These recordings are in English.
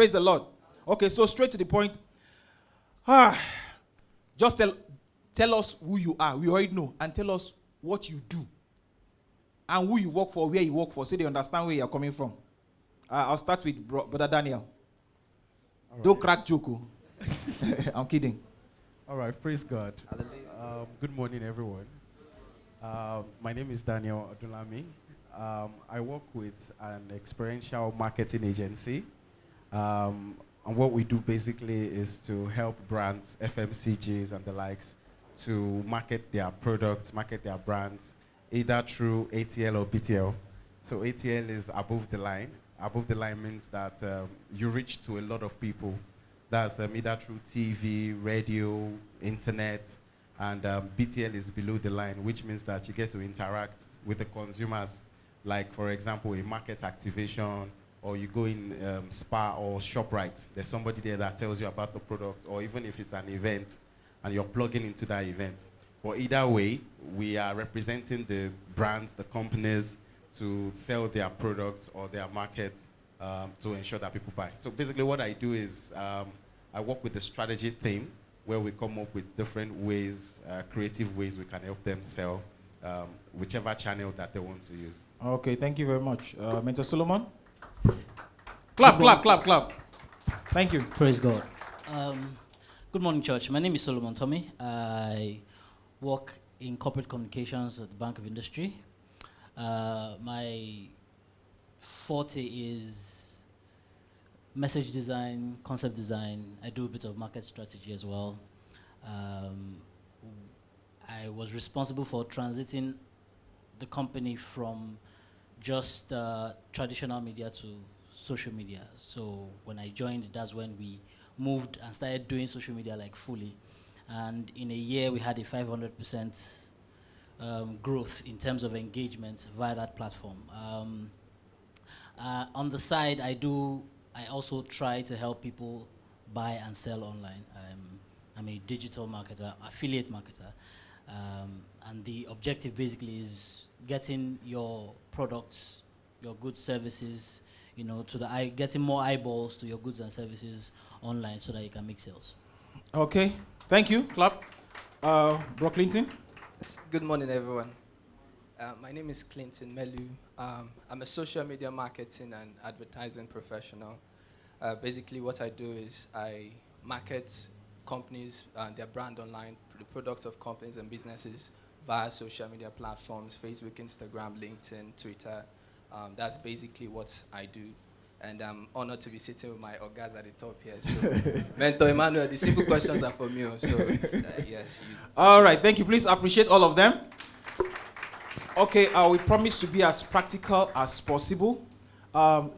Praise the Lord. Okay, so straight to the point. Just tell us who you are. We already know. And tell us what you do. And who you work for, where you work for, so they understand where you're coming from. I'll start with Brother Daniel. Right. Don't crack Joko. I'm kidding. All right, praise God. Good morning, everyone. My name is Daniel Adulami. I work with an experiential marketing agency. And what we do basically is to help brands, FMCGs and the likes, to market their products, market their brands, either through ATL or BTL. So ATL is above the line. Above the line means that you reach to a lot of people. That's either through TV, radio, internet, and BTL is below the line, which means that you get to interact with the consumers. Like, for example, a market activation, or you go in Spa or ShopRite. There's somebody there that tells you about the product, or even if it's an event, and you're plugging into that event. But either way, we are representing the brands, the companies, to sell their products or their markets to ensure that people buy. So basically what I do is I work with the strategy team where we come up with different ways, creative ways we can help them sell whichever channel that they want to use. Okay, thank you very much. Mentor Solomon? Clap. Thank you. Praise God. Good morning, church. My name is Solomon Tommy. I work in corporate communications at the Bank of Industry. My forte is message design, concept design. I do a bit of market strategy as well. I was responsible for transiting the company from just traditional media to social media. So when I joined, that's when we moved and started doing social media like fully. And in a year, we had a 500% growth in terms of engagement via that platform. On the side, I also try to help people buy and sell online. I'm a digital marketer, affiliate marketer. And the objective basically is getting your products, your goods, services, getting more eyeballs to your goods and services online so that you can make sales. Okay, thank you. Clap. Bro Clinton. Good morning, everyone. My name is Clinton Melu. I'm a social media marketing and advertising professional. Basically, what I do is I market companies and their brand online, the products of companies and businesses via social media platforms, Facebook, Instagram, LinkedIn, Twitter. That's basically what I do. And I'm honored to be sitting with my orgas at the top here. So, Mentor Emmanuel, the simple questions are from you. So, yes. All right, thank you. Please appreciate all of them. Okay, we promise to be as practical as possible.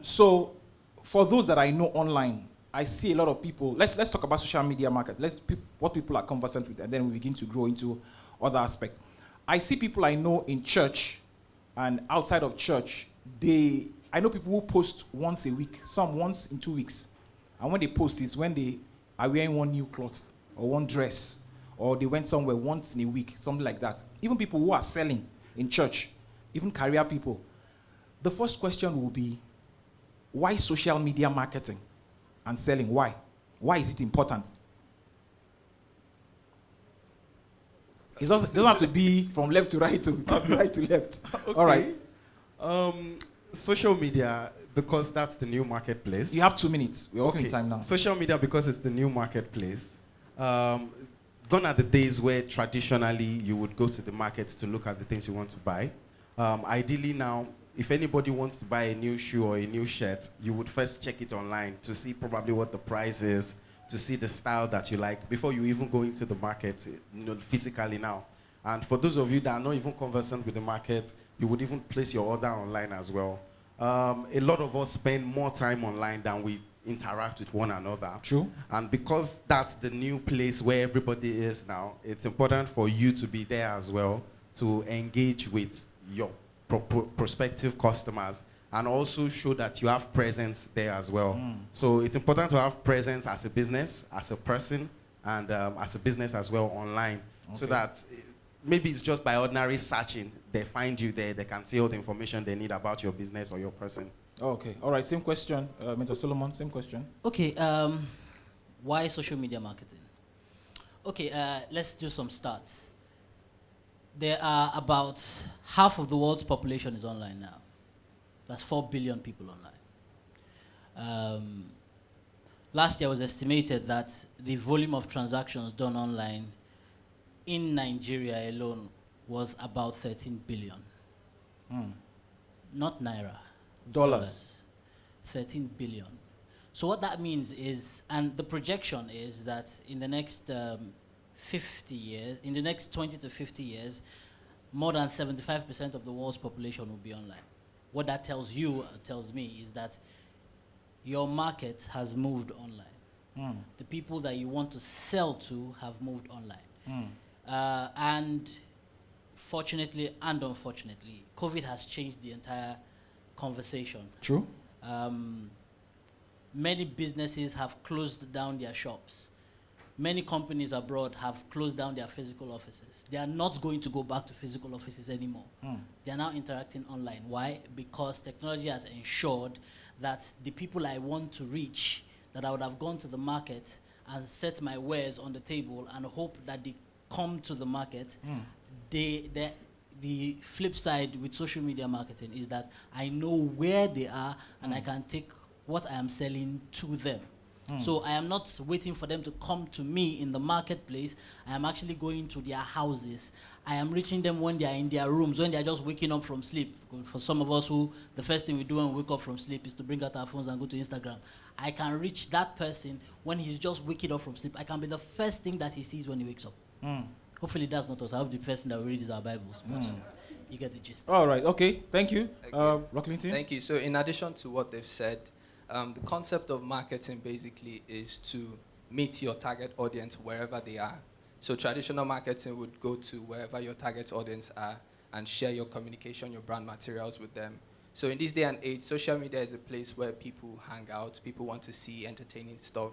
So, for those that I know online, I see a lot of people. Let's talk about social media market. What people are conversant with, and then we begin to grow into other aspects. I see people I know in church and outside of church. I know people who post once a week, some once in 2 weeks. And when they post is when they are wearing one new cloth or one dress, or they went somewhere once in a week, something like that. Even people who are selling in church, even career people. The first question will be, why social media marketing and selling? Why? Why is it important? It doesn't have to be from left to right, to right to left. Okay. All right. Social media, because that's the new marketplace. You have 2 minutes. We're working time now. Social media, because it's the new marketplace. Gone are the days where traditionally you would go to the market to look at the things you want to buy. Ideally now, if anybody wants to buy a new shoe or a new shirt, you would first check it online to see probably what the price is, to see the style that you like, before you even go into the market, physically now. And for those of you that are not even conversant with the market, you would even place your order online as well. A lot of us spend more time online than we interact with one another. True. And because that's the new place where everybody is now, it's important for you to be there as well to engage with your prospective customers and also show that you have presence there as well. So it's important to have presence as a business, as a person, and as a business as well online, so that maybe it's just by ordinary searching, they find you there, they can see all the information they need about your business or your person. Oh, okay. All right. Same question, Mr. Solomon. Same question. Okay, why social media marketing? Okay, let's do some stats. There are about half of the world's population is online now. That's 4 billion people online. Last year was estimated that the volume of transactions done online in Nigeria alone was about 13 billion. Not naira. Dollars. 13 billion. So what that means is, and the projection is that in the next 50 years, in the next 20 to 50 years, more than 75% of the world's population will be online. What that tells you, tells me, is that your market has moved online. The people that you want to sell to have moved online. And fortunately and unfortunately, COVID has changed the entire conversation. True. Many businesses have closed down their shops. Many companies abroad have closed down their physical offices. They are not going to go back to physical offices anymore. They are now interacting online. Why? Because technology has ensured that the people I want to reach, that I would have gone to the market and set my wares on the table and hope that they come to the market, the flip side with social media marketing is that I know where they are and I can take what I am selling to them. So I am not waiting for them to come to me in the marketplace. I am actually going to their houses. I am reaching them when they are in their rooms, when they are just waking up from sleep. For some of us who, the first thing we do when we wake up from sleep is to bring out our phones and go to Instagram. I can reach that person when he's just waking up from sleep. I can be the first thing that he sees when he wakes up. Hopefully that's not us. I hope the first thing that we read is our Bibles. But you get the gist. All right. Okay. Thank you. Rocklington? Thank you. So in addition to what they've said, the concept of marketing basically is to meet your target audience wherever they are. So traditional marketing would go to wherever your target audience are and share your communication, your brand materials with them. So in this day and age, social media is a place where people hang out, people want to see entertaining stuff.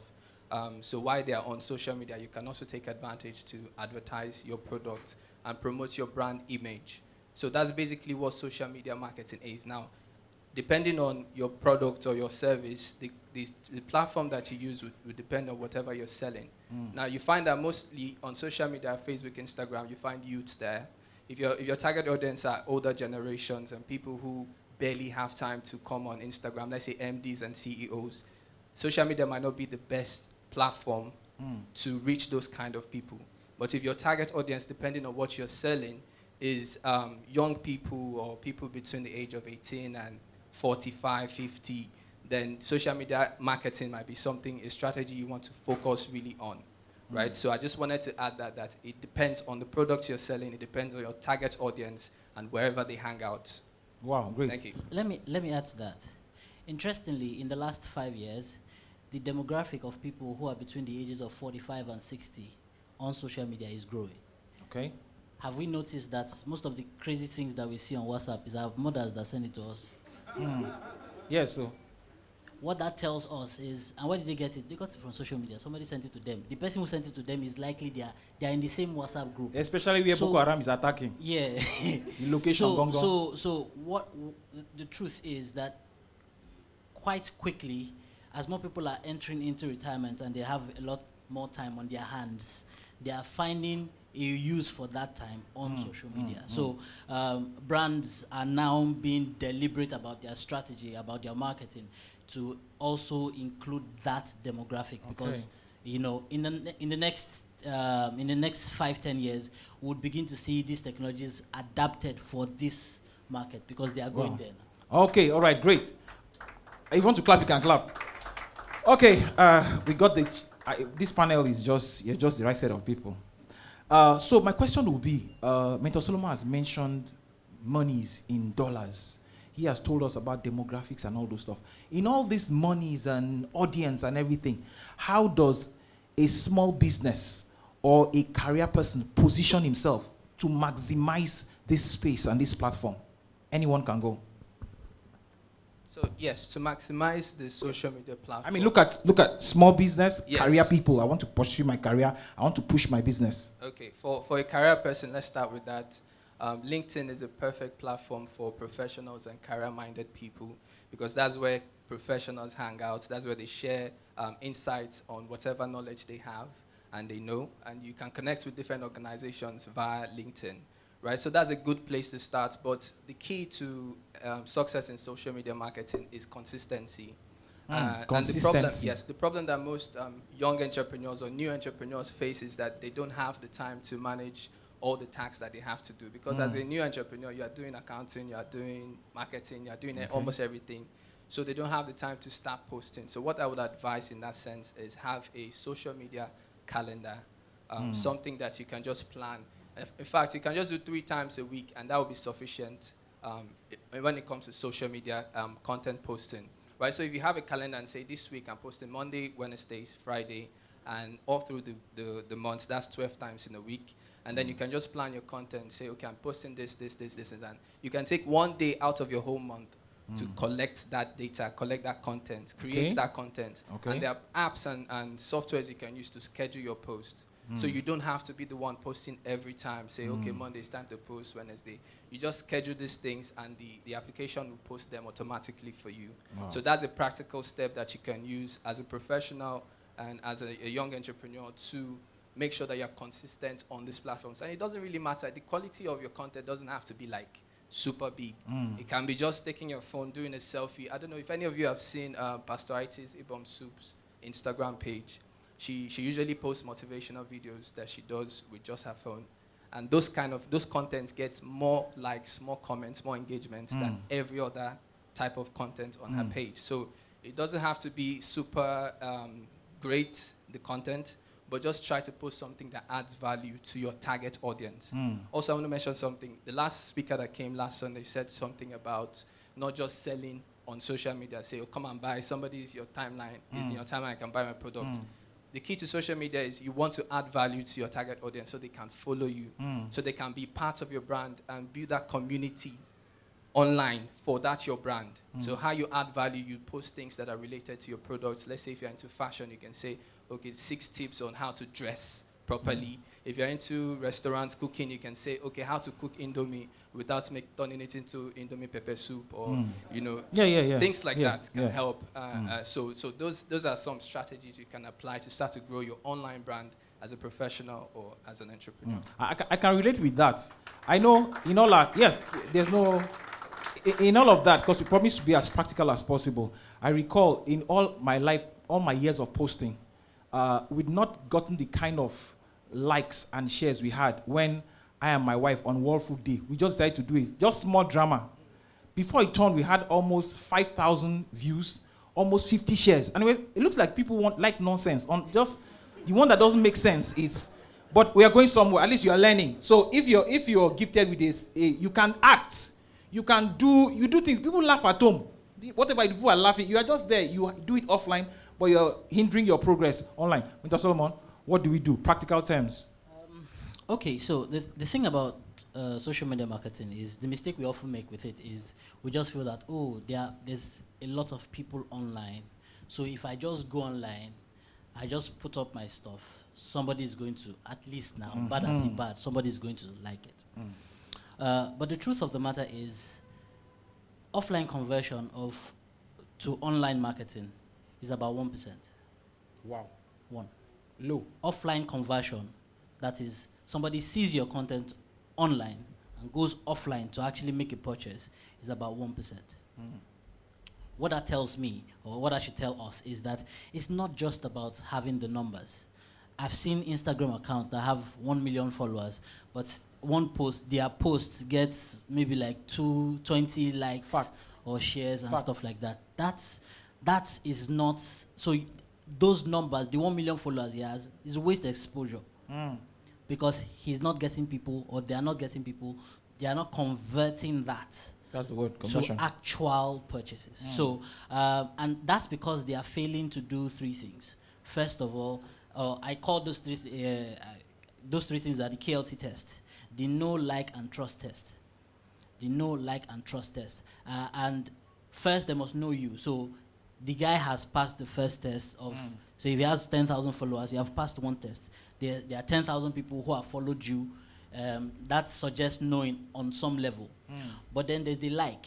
So while they are on social media, you can also take advantage to advertise your product and promote your brand image. So that's basically what social media marketing is. Now, depending on your product or your service, the platform that you use would depend on whatever you're selling. Now, you find that mostly on social media, Facebook, Instagram, you find youths there. If your target audience are older generations and people who barely have time to come on Instagram, let's say MDs and CEOs, social media might not be the best platform to reach those kind of people. But if your target audience, depending on what you're selling, is young people or people between the age of 18 and 45, 50, then social media marketing might be a strategy you want to focus really on, right? So I just wanted to add that it depends on the products you're selling, it depends on your target audience and wherever they hang out. Wow, great. Thank you. Let me add to that. Interestingly, in the last 5 years, the demographic of people who are between the ages of 45 and 60 on social media is growing. Okay. Have we noticed that most of the crazy things that we see on WhatsApp is our mothers that send it to us? Yes, so. What that tells us is, and where did they get it? They got it from social media. Somebody sent it to them. The person who sent it to them is likely they are in the same WhatsApp group. Especially where Boko Haram is attacking. Yeah. The location gone. So what the truth is that quite quickly, as more people are entering into retirement and they have a lot more time on their hands, they are finding a use for that time on social media. So brands are now being deliberate about their strategy, about their marketing, to also include that demographic, because in the next 5-10 years, we'll begin to see these technologies adapted for this market because they are going there now. Okay, all right, great. If you want to clap, you can clap. Okay, we got this panel is just the right set of people. So my question will be, Mentor Solomon has mentioned monies in dollars. He has told us about demographics and all those stuff. In all these monies and audience and everything, how does a small business or a career person position himself to maximize this space and this platform? Anyone can go. So yes, to maximize the social media platform. I mean, look at small business, Yes. career people. I want to pursue my career. I want to push my business. Okay, for a career person, let's start with that. LinkedIn is a perfect platform for professionals and career-minded people because that's where professionals hang out. That's where they share insights on whatever knowledge they have and they know. And you can connect with different organizations via LinkedIn, right? So that's a good place to start. But the key to success in social media marketing is consistency. And the problem, yes, the problem that most young entrepreneurs or new entrepreneurs face is that they don't have the time to manage all the tasks that they have to do. Because as a new entrepreneur, you are doing accounting, you are doing marketing, you are doing almost everything. So they don't have the time to start posting. So what I would advise in that sense is have a social media calendar, something that you can just plan. In fact, you can just do 3 times a week, and that will be sufficient when it comes to social media content posting. Right, so if you have a calendar and say this week I'm posting Monday, Wednesdays, Friday, and all through the months, that's 12 times in a week. And then you can just plan your content, say, okay, I'm posting this, and that. You can take 1 day out of your whole month to collect that data, collect that content, create that content. Okay. And there are apps and softwares you can use to schedule your post. So you don't have to be the one posting every time. Say, okay, Monday is time to post, Wednesday. You just schedule these things and the application will post them automatically for you. Wow. So that's a practical step that you can use as a professional and as a young entrepreneur to make sure that you're consistent on these platforms. And it doesn't really matter. The quality of your content doesn't have to be like super big. It can be just taking your phone, doing a selfie. I don't know if any of you have seen Pastor Itis Ibom Soup's Instagram page. She usually posts motivational videos that she does with just her phone. And those contents get more likes, more comments, more engagements than every other type of content on her page. So it doesn't have to be super great, the content, but just try to post something that adds value to your target audience. Also, I want to mention something. The last speaker that came last Sunday said something about not just selling on social media. Say, oh, come and buy. Somebody is your timeline. Is in your timeline, I can buy my product. The key to social media is you want to add value to your target audience so they can follow you, so they can be part of your brand and build that community online for that your brand. So how you add value, you post things that are related to your products. Let's say if you're into fashion, you can say, okay, 6 tips on how to dress properly. If you're into restaurants, cooking, you can say, okay, how to cook Indomie without turning it into Indomie pepper soup or, things like that can help. So those are some strategies you can apply to start to grow your online brand as a professional or as an entrepreneur. I can relate with that. I know in all that, yes, there's no, in all of that, because we promise to be as practical as possible. I recall in all my life, all my years of posting, we'd not gotten the kind of likes and shares we had when I and my wife on World Food Day. We just decided to do it, just small drama. Before it turned, we had almost 5,000 views, almost 50 shares. And it looks like people like nonsense. On just the one that doesn't make sense, but we are going somewhere. At least you are learning. So if you're gifted with this, you can act, you do things. People laugh at home. Whatever people are laughing, you are just there. You do it offline, but you're hindering your progress online. Mr. Solomon, what do we do? Practical terms. Okay, so the thing about social media marketing is the mistake we often make with it is we just feel that, there's a lot of people online. So if I just go online, I just put up my stuff, somebody's going to, at least now, bad as in bad, somebody's going to like it. But the truth of the matter is offline conversion to online marketing is about 1%. Wow. 1. Low. Offline conversion, that is, somebody sees your content online and goes offline to actually make a purchase, is about 1%. What that tells me, or what I should tell us, is that it's not just about having the numbers. I've seen Instagram accounts that have 1 million followers, but their post gets maybe like 20 likes or shares and stuff like that. That is not, so those numbers, the 1 million followers he has, is waste exposure. Because he's not getting people, or they are not getting people, they are not converting that. That's the word, conversion. To actual purchases. So, and that's because they are failing to do 3 things. First of all, I call those 3 things are the KLT test. The know, like, and trust test. The know, like, and trust test. And first they must know you. So the guy has passed the first test of, so if he has 10,000 followers, you have passed one test. There are 10,000 people who have followed you. That suggests knowing on some level. But then there's the like.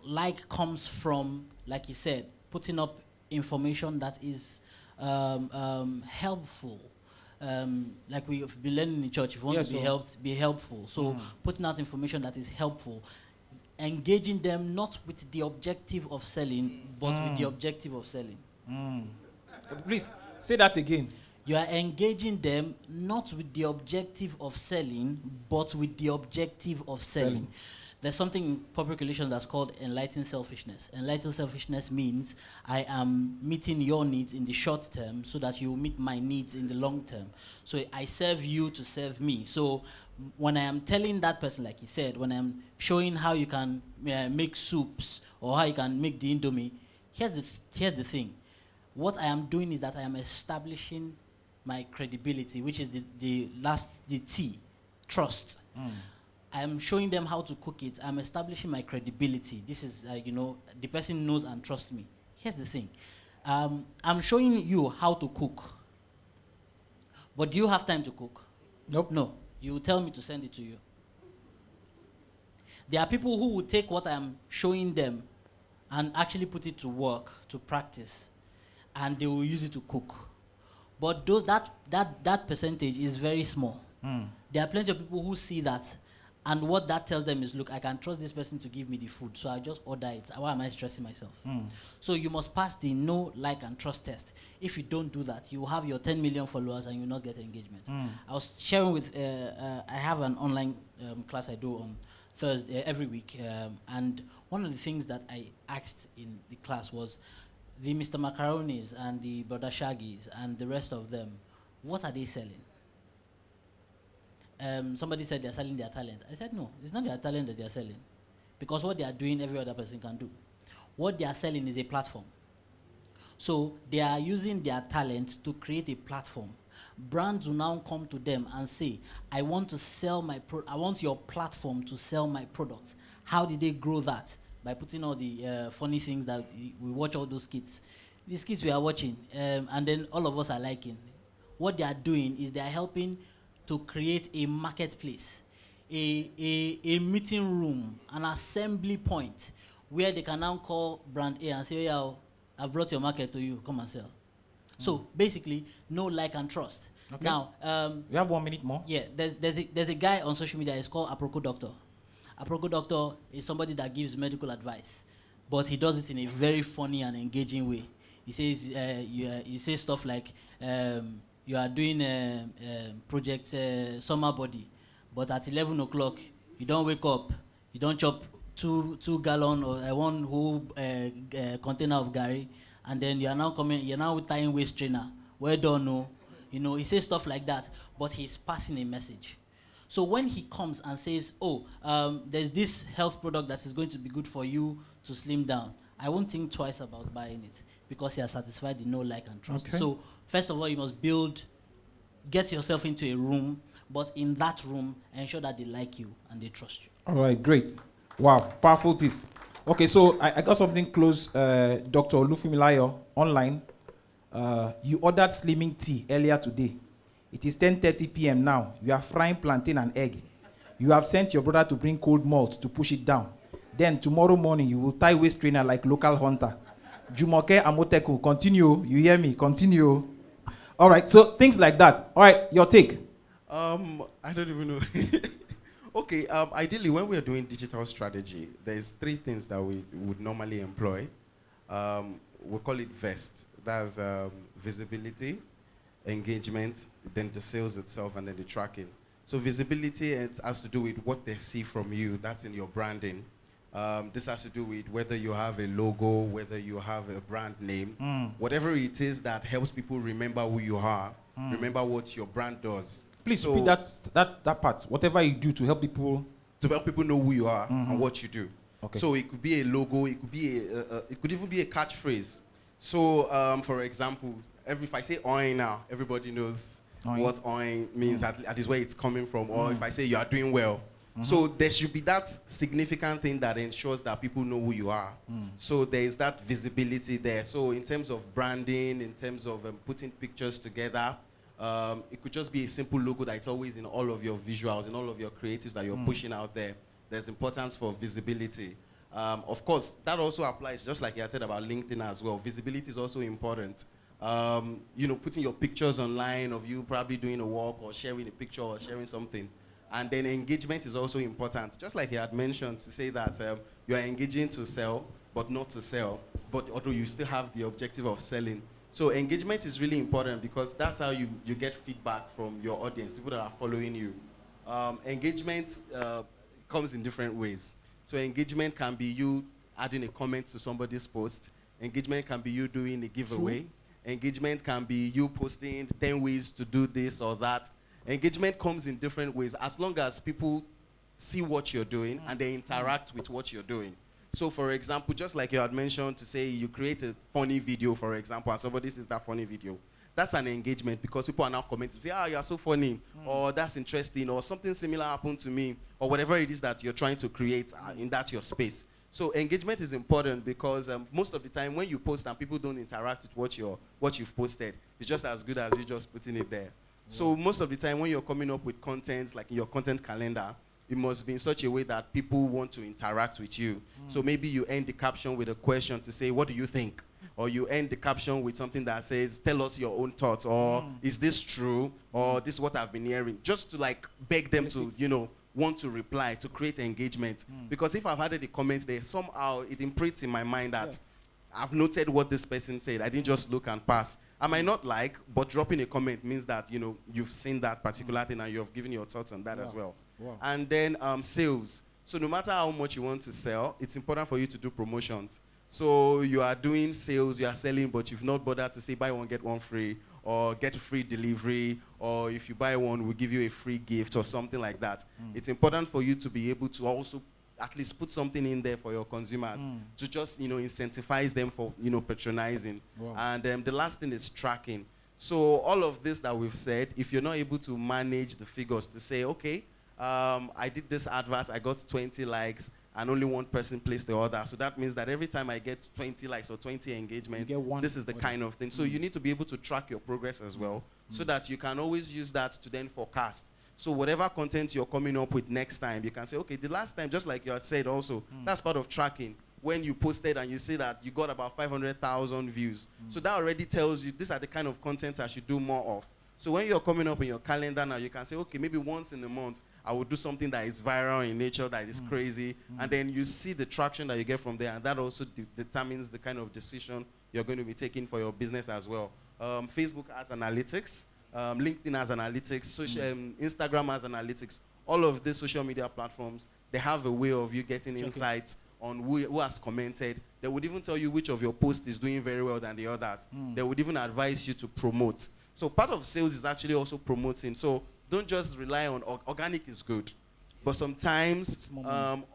Like comes from, like you said, putting up information that is helpful. Like we've been learning in the church, if you want to be helped, be helpful. So putting out information that is helpful, engaging them not with the objective of selling, but with the objective of selling. Please say that again. You are engaging them not with the objective of selling, but with the objective of selling. There's something in public relations that's called enlightened selfishness. Enlightened selfishness means I am meeting your needs in the short term so that you meet my needs in the long term. So I serve you to serve me. So when I am telling that person, like he said, when I'm showing how you can make soups or how you can make the indomie, here's the thing. What I am doing is that I am establishing my credibility, which is the T, trust. I am showing them how to cook it. I'm establishing my credibility. This is, the person knows and trusts me. Here's the thing. I'm showing you how to cook. But do you have time to cook? Nope. No. You tell me to send it to you. There are people who will take what I'm showing them and actually put it to work, to practice, and they will use it to cook. But that percentage is very small. There are plenty of people who see that, and what that tells them is, look, I can trust this person to give me the food, so I just order it. Why am I stressing myself? So you must pass the know, like, and trust test. If you don't do that, you will have your 10 million followers and you will not get engagement. I was sharing with, I have an online class I do on Thursday, every week, and one of the things that I asked in the class was, the Mr. Macaronis and the Brother Shaggies and the rest of them, what are they selling? Somebody said they're selling their talent. I said, no, it's not their talent that they're selling. Because what they are doing, every other person can do. What they are selling is a platform. So they are using their talent to create a platform. Brands will now come to them and say, I want to sell I want your platform to sell my products. How did they grow that? By putting all the funny things that we watch, all those skits. These skits we are watching, and then all of us are liking. What they are doing is they are helping to create a marketplace, a meeting room, an assembly point, where they can now call brand A and say, yeah, I've brought your market to you, come and sell. So basically, know, like, and trust. Okay. Now, we have 1 minute more. Yeah, there's a guy on social media, it's called Aproko Doctor. Aproko Doctor is somebody that gives medical advice, but he does it in a very funny and engaging way. He says, he says stuff like, you are doing project summer body, but at 11 o'clock, you don't wake up, you don't chop two gallon or 1 whole container of gari, and then you are now tying waist trainer. Well done, no. He says stuff like that, but he's passing a message. So when he comes and says, there's this health product that is going to be good for you to slim down, I won't think twice about buying it because he has satisfied the know, like, and trust. Okay. So first of all, you must get yourself into a room, but in that room, ensure that they like you and they trust you. All right, great. Wow, powerful tips. Okay, so I got something close, Dr. Olufumilayo, online. You ordered slimming tea earlier today. It is 10:30 p.m. now. You are frying plantain and egg. You have sent your brother to bring cold malt to push it down. Then tomorrow morning, you will tie waist trainer like local hunter. Jumoke Amoteku, continue. You hear me? Continue. All right, so things like that. All right, your take. I don't even know. Okay, ideally, when we are doing digital strategy, there's 3 things that we would normally employ. We call it VEST. That's visibility, engagement, then the sales itself, and then the tracking. So visibility, it has to do with what they see from you. That's in your branding. This has to do with whether you have a logo, whether you have a brand name, whatever it is that helps people remember who you are, remember what your brand does. Please repeat that part. Whatever you do to help people know who you are and what you do. Okay. So it could be a logo, it could be it could even be a catchphrase. So for example, if I say oin now, everybody knows what oin means, at least where it's coming from. Or if I say you are doing well, So there should be that significant thing that ensures that people know who you are. So there is that visibility there. So in terms of branding, in terms of putting pictures together, it could just be a simple logo that it's always in all of your visuals, in all of your creatives that you're pushing out there. There's importance for visibility. Of course, that also applies, just like I said about LinkedIn as well. Visibility is also important. You know, putting your pictures online of you probably doing a walk or sharing a picture or sharing something. And then engagement is also important. Just like he had mentioned, to say that you are engaging to sell, but not to sell. But although you still have the objective of selling. So engagement is really important because that's how you get feedback from your audience, people that are following you. Engagement comes in different ways. So engagement can be you adding a comment to somebody's post. Engagement can be you doing a giveaway. True. Engagement can be you posting 10 ways to do this or that. Engagement comes in different ways as long as people see what you're doing and they interact with what you're doing. So for example, just like you had mentioned, to say you create a funny video, for example, and somebody sees that funny video, that's an engagement because people are now commenting, say, you're so funny, or that's interesting, or something similar happened to me, or whatever it is that you're trying to create in that your space. So engagement is important because most of the time when you post and people don't interact with what you've posted, it's just as good as you just putting it there. So most of the time when you're coming up with content, like in your content calendar, it must be in such a way that people want to interact with you. So maybe you end the caption with a question to say, what do you think? Or you end the caption with something that says, tell us your own thoughts, or is this true? Or this is what I've been hearing. Just to like beg them to, you know, want to reply, to create engagement. Because if I've added the comments there, somehow it imprints in my mind that I've noted what this person said. I didn't just look and pass. I might not like, but dropping a comment means that, you know, you've seen that particular thing and you've given your thoughts on that as well. And then sales. So no matter how much you want to sell, it's important for you to do promotions. So you are doing sales, you are selling, but you've not bothered to say buy one, get one free, or get free delivery, or if you buy one, we'll give you a free gift or something like that. It's important for you to be able to also at least put something in there for your consumers to just, you know, incentivize them for, you know, patronizing. And the last thing is tracking. So all of this that we've said, if you're not able to manage the figures to say, okay, I did this advert, I got 20 likes, and only one person placed the order. So that means that every time I get 20 likes or 20 engagement, this is the kind of thing. So you need to be able to track your progress as well, so that you can always use that to then forecast. So whatever content you're coming up with next time, you can say, okay, the last time, just like you had said also, that's part of tracking. When you posted and you see that you got about 500,000 views. So that already tells you these are the kind of content I should do more of. So when you're coming up in your calendar now, you can say, okay, maybe once in a month, I will do something that is viral in nature, that is crazy. And then you see the traction that you get from there, and that also determines the kind of decision you're going to be taking for your business as well. Facebook has analytics. LinkedIn has analytics, Instagram has analytics. All of these social media platforms, they have a way of you getting insights on who has commented. They would even tell you which of your posts is doing very well than the others. They would even advise you to promote. So part of sales is actually also promoting. So don't just rely on organic is good. But sometimes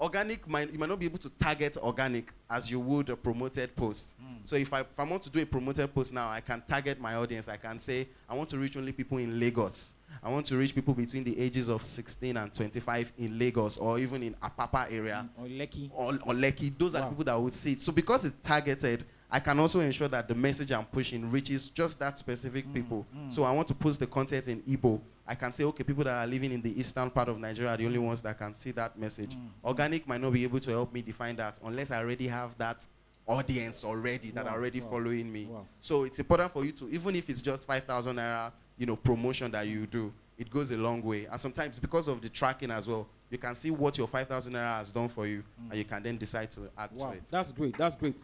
organic, you might not be able to target organic as you would a promoted post. So if I want to do a promoted post now, I can target my audience. I can say, I want to reach only people in Lagos. I want to reach people between the ages of 16 and 25 in Lagos, or even in Apapa area. Or Lekki. Or Lekki. Those are the people that would see it. So because it's targeted, I can also ensure that the message I'm pushing reaches just that specific people. So I want to post the content in Igbo. I can say, okay, people that are living in the eastern part of Nigeria are the only ones that can see that message. Organic might not be able to help me define that unless I already have that audience already that are already following me. So it's important for you to, even if it's just 5,000 naira, you know, promotion that you do, it goes a long way. And sometimes because of the tracking as well, you can see what your 5,000 naira has done for you, and you can then decide to add to it. That's great. That's great.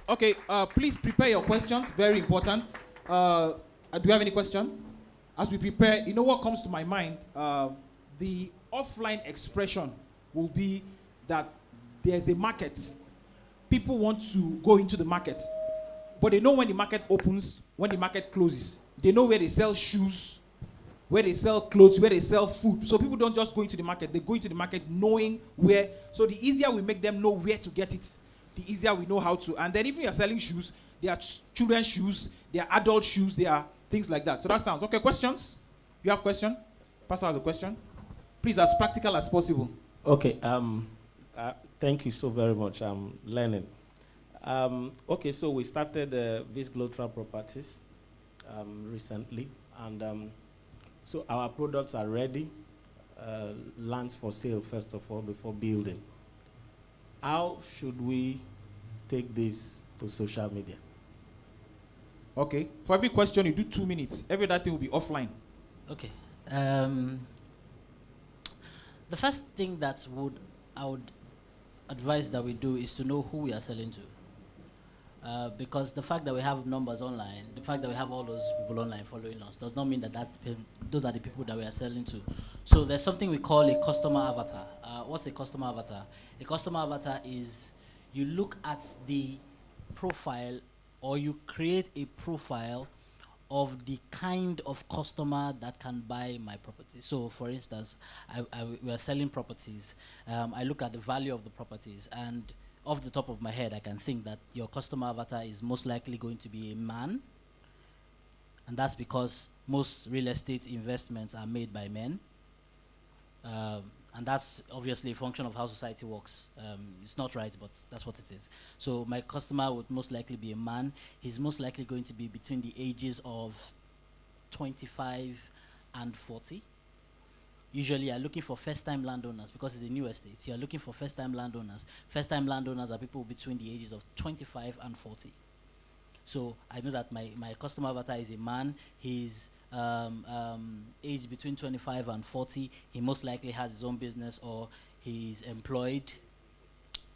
Okay, please prepare your questions. Very important. Do you have any question? As we prepare, you know what comes to my mind? The offline expression will be that there's a market. People want to go into the market, but they know when the market opens, when the market closes. They know where they sell shoes, where they sell clothes, where they sell food. So people don't just go into the market. They go into the market knowing where. So the easier we make them know where to get it, the easier we know how to. And then even you're selling shoes, there are children's shoes, there are adult shoes, there are things like that. So that sounds okay. Questions? You have a question? Pastor has a question. Please, as practical as possible. Okay. Thank you so very much. I'm learning. Okay, so we started Vis Global Properties recently, and so our products are ready. Lands for sale first of all before building. How should we take this to social media? Okay. For every question, you do 2 minutes. Every other thing will be offline. Okay. The first thing that I would advise that we do is to know who we are selling to. Because the fact that we have numbers online, the fact that we have all those people online following us, does not mean that those are the people that we are selling to. So there's something we call a customer avatar. What's a customer avatar? A customer avatar is you look at the profile, or you create a profile of the kind of customer that can buy my property. So for instance, we are selling properties. I look at the value of the properties, and off the top of my head, I can think that your customer avatar is most likely going to be a man. And that's because most real estate investments are made by men. And that's obviously a function of how society works. It's not right, but that's what it is. So my customer would most likely be a man. He's most likely going to be between the ages of 25 and 40. Usually you're looking for first-time landowners because it's a new estate. You're looking for first-time landowners. First-time landowners are people between the ages of 25 and 40. So I know that my customer avatar is a man. He's aged between 25 and 40. He most likely has his own business, or he's employed.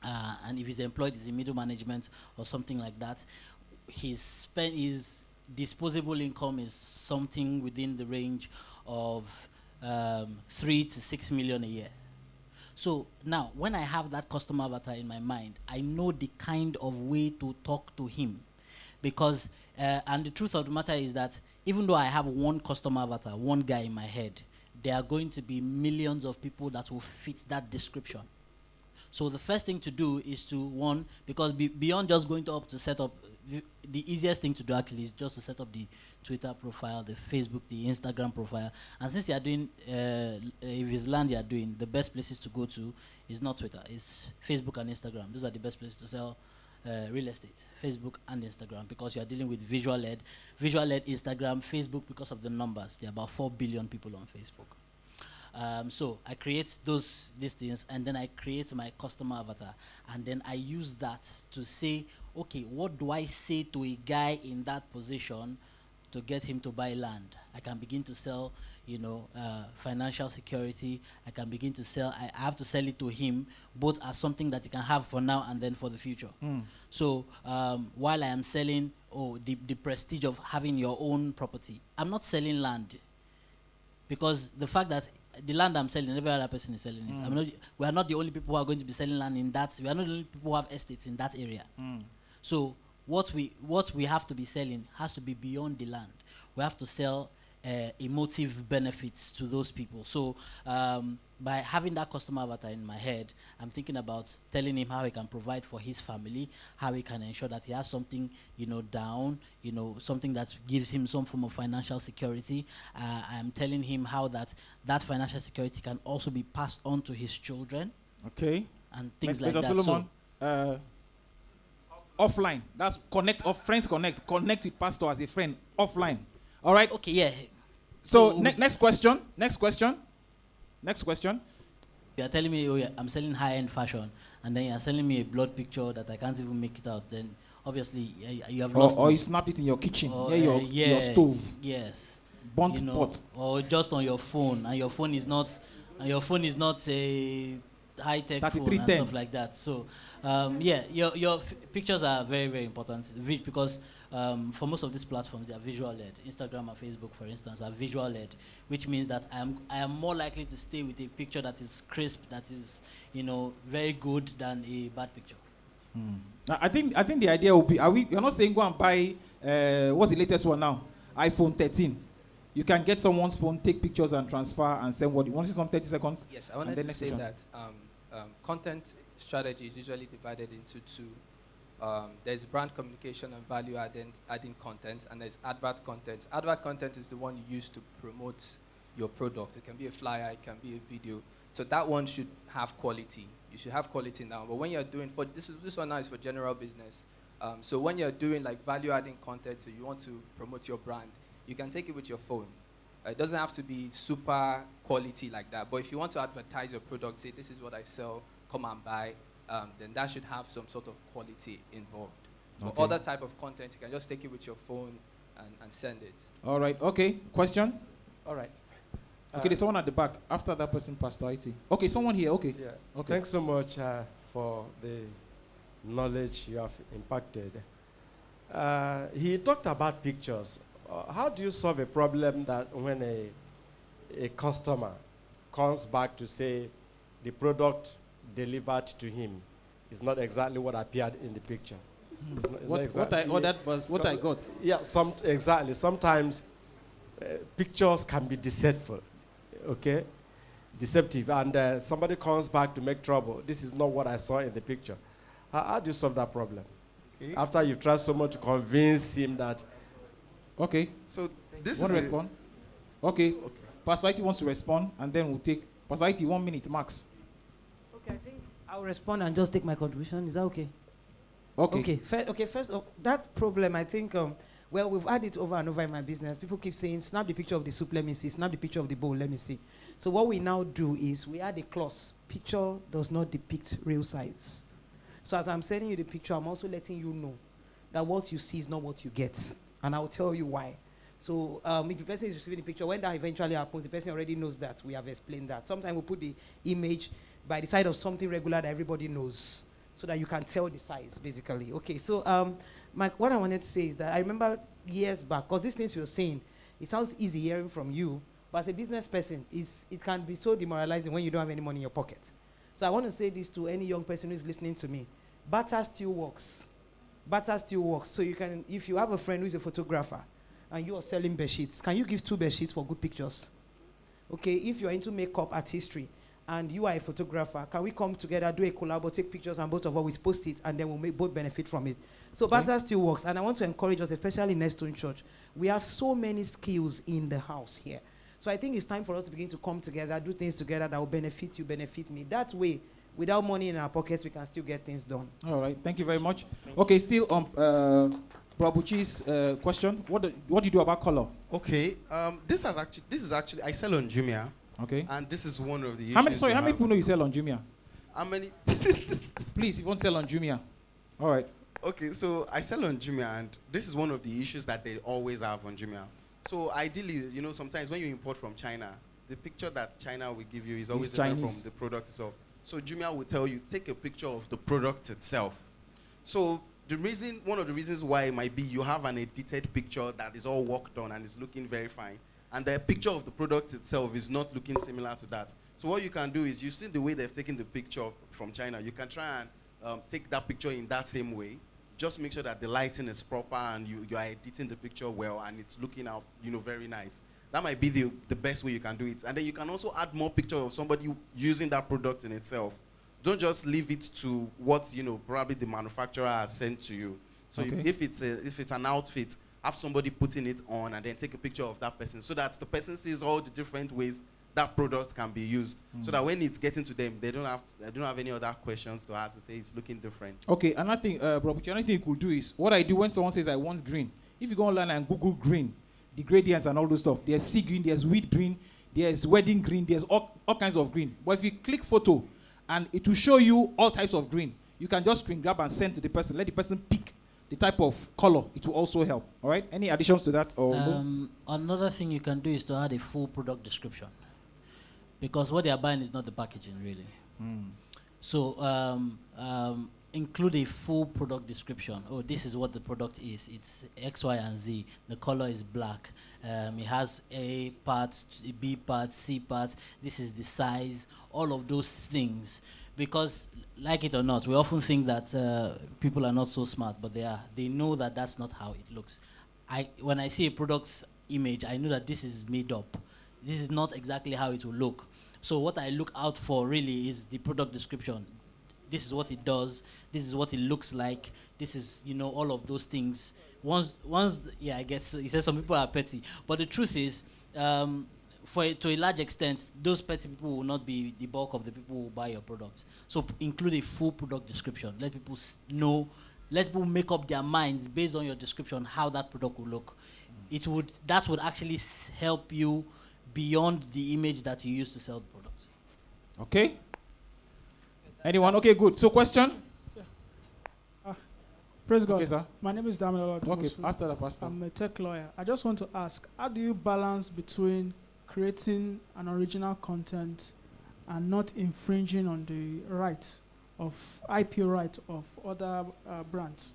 And if he's employed, it's in middle management or something like that. His disposable income is something within the range of 3 to 6 million a year. So now, when I have that customer avatar in my mind, I know the kind of way to talk to him. Because, and the truth of the matter is that even though I have one customer avatar, one guy in my head, there are going to be millions of people that will fit that description. So the first thing to do is to, because beyond just going up to set up, the easiest thing to do actually is just to set up the Twitter profile, the Facebook, the Instagram profile. And since you are doing, if it's land you are doing, the best places to go to is not Twitter, it's Facebook and Instagram. Those are the best places to sell real estate, Facebook and Instagram, because you are dealing with visual-led Instagram, Facebook, because of the numbers. There are about 4 billion people on Facebook. So I create these things, and then I create my customer avatar, and then I use that to say, okay, what do I say to a guy in that position to get him to buy land? I can begin to sell, financial security. I can begin to sell. I have to sell it to him, both as something that he can have for now and then for the future. So while I am selling, the prestige of having your own property, I'm not selling land, because the fact that the land I'm selling, every other person is selling it. We are not the only people who are going to be selling land in that. We are not the only people who have estates in that area. So what we have to be selling has to be beyond the land. We have to sell emotive benefits to those people. So by having that customer avatar in my head, I'm thinking about telling him how he can provide for his family, how he can ensure that he has something, down, something that gives him some form of financial security. I'm telling him how that financial security can also be passed on to his children. Okay. And things Mr. like that. Solomon, offline. That's friends connect. Connect with pastor as a friend. Offline. All right. Okay. Yeah. So next question. You are telling me, I'm selling high-end fashion, and then you are selling me a blood picture that I can't even make it out. Then obviously you have lost. Or you snapped it in your kitchen, your stove. Yes. Burnt pot. Or just on your phone, and your phone is not a high-tech phone and stuff like that. So your pictures are very, very important, because for most of these platforms, they are visual-led. Instagram and Facebook, for instance, are visual-led, which means that I am more likely to stay with a picture that is crisp, that is, very good, than a bad picture. I think the idea will be, you're not saying go and buy, what's the latest one now? iPhone 13. You can get someone's phone, take pictures and transfer and send what you want to see, some 30 seconds. Yes, I wanted to say that content strategy is usually divided into two. There's brand communication and adding content, and there's advert content. Advert content is the one you use to promote your product. It can be a flyer, it can be a video. So that one should have quality. You should have quality now. But when you're doing, this one now is for general business. So when you're doing like value-adding content, so you want to promote your brand, you can take it with your phone. It doesn't have to be super quality like that. But if you want to advertise your product, say this is what I sell, come and buy, then that should have some sort of quality involved. For Okay. other type of content, you can just take it with your phone and send it. All right. Okay. Question? All right. Okay, there's someone at the back. After that person, Pastor IT. Okay, someone here. Okay. Yeah. Okay. Thanks so much for the knowledge you have impacted. He talked about pictures. How do you solve a problem that when a customer comes back to say the product delivered to him is not exactly what appeared in the picture? It's not What exactly- I ordered was what I got. Yeah, exactly. Sometimes pictures can be deceitful, okay? Deceptive. And somebody comes back to make trouble. This is not what I saw in the picture. How do you solve that problem? Okay. After you've tried so much to convince him that... Okay. So this Want to is respond? Okay. Pastor IT wants to respond, and then we'll take Pastor IT 1 minute max. Okay, I think I'll respond and just take my contribution. Is that okay? Okay. First, that problem, I think, well, we've had it over and over in my business. People keep saying, snap the picture of the soup, let me see. Snap the picture of the bowl, let me see. So what we now do is we add a clause. Picture does not depict real size. So as I'm sending you the picture, I'm also letting you know that what you see is not what you get. And I'll tell you why. So if the person is receiving the picture, when that eventually happens, the person already knows that. We have explained that. Sometimes we put the image by the side of something regular that everybody knows, so that you can tell the size, basically. Okay, so what I wanted to say is that I remember years back, because these things you're saying, it sounds easy hearing from you, but as a business person, it can be so demoralizing when you don't have any money in your pocket. So I want to say this to any young person who's listening to me. Barter still works. Barter still works. So you can, if you have a friend who is a photographer, and you are selling bed sheets, can you give 2 bed sheets for good pictures? Okay, if you're into makeup artistry, and you are a photographer, can we come together, do a collab, take pictures, and both of us will post it, and then we'll both benefit from it. So barter still works, and I want to encourage us, especially in Next Stone Church. We have so many skills in the house here. So I think it's time for us to begin to come together, do things together that will benefit you, benefit me. That way, without money in our pockets, we can still get things done. All right. Thank you very much. Okay, still on Brabuchi's question. What do you do about color? okay. This is actually I sell on Jumia, Okay. and this is one of the How many issues we how many have. people know you sell on Jumia? How many? Please, if you want to sell on Jumia. All right. Okay, so I sell on Jumia, and this is one of the issues that they always have on Jumia. So ideally, sometimes when you import from China, the picture that China will give you is always different from Chinese. the product itself. So Jumia will tell you, take a picture of the product itself. So one of the reasons why it might be you have an edited picture that is all worked on and is looking very fine, and the picture of the product itself is not looking similar to that. So what you can do is, you've seen the way they've taken the picture from China. You can try and take that picture in that same way. Just make sure that the lighting is proper and you are editing the picture well and it's looking out, very nice. That might be the best way you can do it. And then you can also add more pictures of somebody using that product in itself. Don't just leave it to what probably the manufacturer has sent to you. So Okay. if it's an outfit, have somebody putting it on and then take a picture of that person, so that the person sees all the different ways that product can be used, so that when it's getting to them, they don't have any other questions to ask and say it's looking different. Okay, another thing, Brabuchi, another thing you could do is, what I do when someone says I want green, if you go online and Google green, the gradients and all those stuff, there's sea green, there's wheat green, there's wedding green, there's all kinds of green. But if you click photo, and it will show you all types of green, you can just screen grab and send to the person. Let the person pick the type of color. It will also help. All right? Any additions to that? Or no? Another thing you can do is to add a full product description, because what they are buying is not the packaging, really. So include a full product description. Oh, this is what the product is. It's X, Y, and Z. The color is black. It has A parts, B parts, C parts. This is the size. All of those things. Because, like it or not, we often think that people are not so smart, but they are. They know that that's not how it looks. When I see a product's image, I know that this is made up. This is not exactly how it will look. So what I look out for really is the product description. This is what it does. This is what it looks like. This is, all of those things. I guess he says some people are petty, but the truth is, to a large extent, those petty people will not be the bulk of the people who will buy your products. So include a full product description. Let people know, let people make up their minds based on your description how that product will look. That would actually help you beyond the image that you use to sell the product. Okay. Anyone? Okay, good. So question? Praise God. Okay, sir. My name is Damilola. Okay, after the pastor. I'm a tech lawyer. I just want to ask, how do you balance between creating an original content and not infringing on the rights of IP rights of other brands?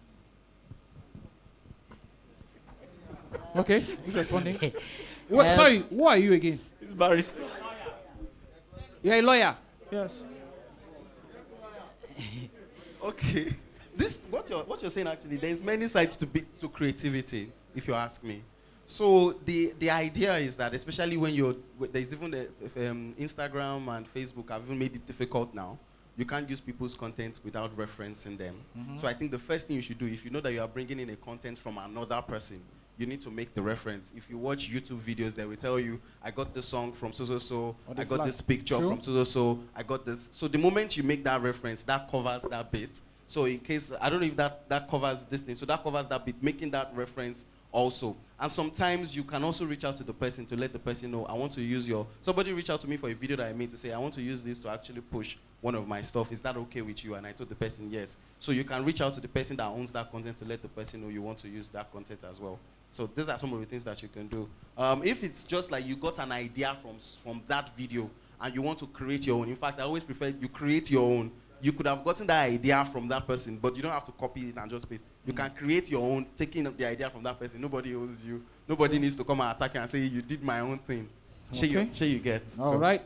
Okay, who's responding? Sorry, who are you again? It's barrister. You're a lawyer. Yes. Okay. What you're saying actually, there's many sides to creativity, if you ask me. So the idea is that, especially when there's even Instagram and Facebook have even made it difficult now. You can't use people's content without referencing them. So I think the first thing you should do, if you know that you are bringing in a content from another person, you need to make the reference. If you watch YouTube videos, they will tell you, I got this song from so-so-so, I got this picture from so-so-so, I got this. So the moment you make that reference, that covers that bit. So in case, I don't know if that covers this thing, so that covers that bit, making that reference also. And sometimes you can also reach out to the person to let the person know, I want to use somebody reached out to me for a video that I made to say, I want to use this to actually push one of my stuff. Is that okay with you? And I told the person yes. So you can reach out to the person that owns that content to let the person know you want to use that content as well. So these are some of the things that you can do. If it's just like you got an idea from that video and you want to create your own, in fact, I always prefer you create your own. You could have gotten that idea from that person, but you don't have to copy it and just paste. You can create your own, taking up the idea from that person. Nobody owes you. Nobody needs to come and attack you and say, you did my own thing. Okay. Share you get. All right.